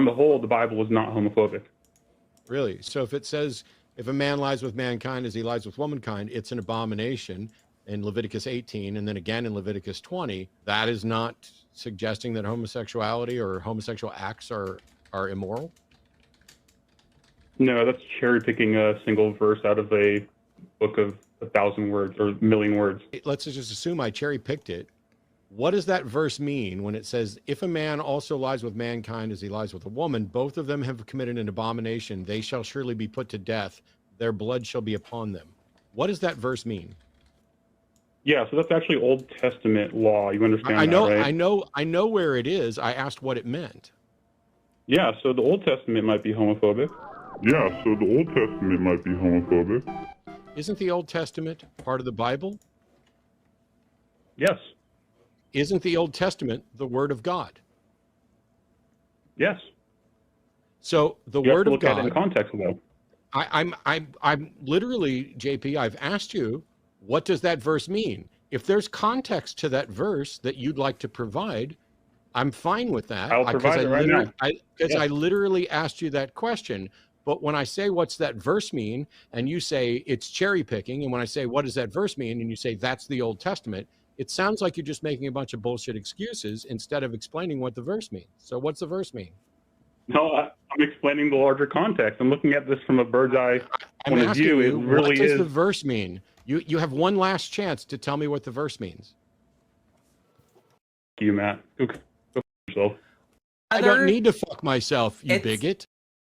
on the whole, the Bible is not homophobic. Really? So if it says, if a man lies with mankind as he lies with womankind, it's an abomination in Leviticus 18, and then again in Leviticus 20, that is not suggesting that homosexuality or homosexual acts are immoral? No, that's cherry picking a single verse out of a book of 1,000 words or 1,000,000 words. Let's just assume I cherry picked it. What does that verse mean when it says, if a man also lies with mankind as he lies with a woman, both of them have committed an abomination, they shall surely be put to death, their blood shall be upon them? What does that verse mean? Yeah, so that's actually Old Testament law. You understand I know, that, right? I know where it is. I asked what it meant. Yeah, so the Old Testament might be homophobic. Yeah, so the Old Testament might be homophobic. Isn't the Old Testament part of the Bible? Yes. Isn't the Old Testament the Word of God? Yes. So the You have Word to of look at it God. in context, though. I'm literally, JP, I've asked you, what does that verse mean? If there's context to that verse that you'd like to provide, I'm fine with that. I'll provide it right now. Because Yes. I literally asked you that question. But when I say, what's that verse mean? And you say it's cherry picking. And when I say, what does that verse mean? And you say, that's the Old Testament. It sounds like you're just making a bunch of bullshit excuses instead of explaining what the verse means. So what's the verse mean? No, I'm explaining the larger context. I'm looking at this from a bird's eye I'm point of asking view. you, It really what does is. the verse mean? You have one last chance to tell me what the verse means. You, Matt. Go for yourself. I don't need to fuck myself, you bigot.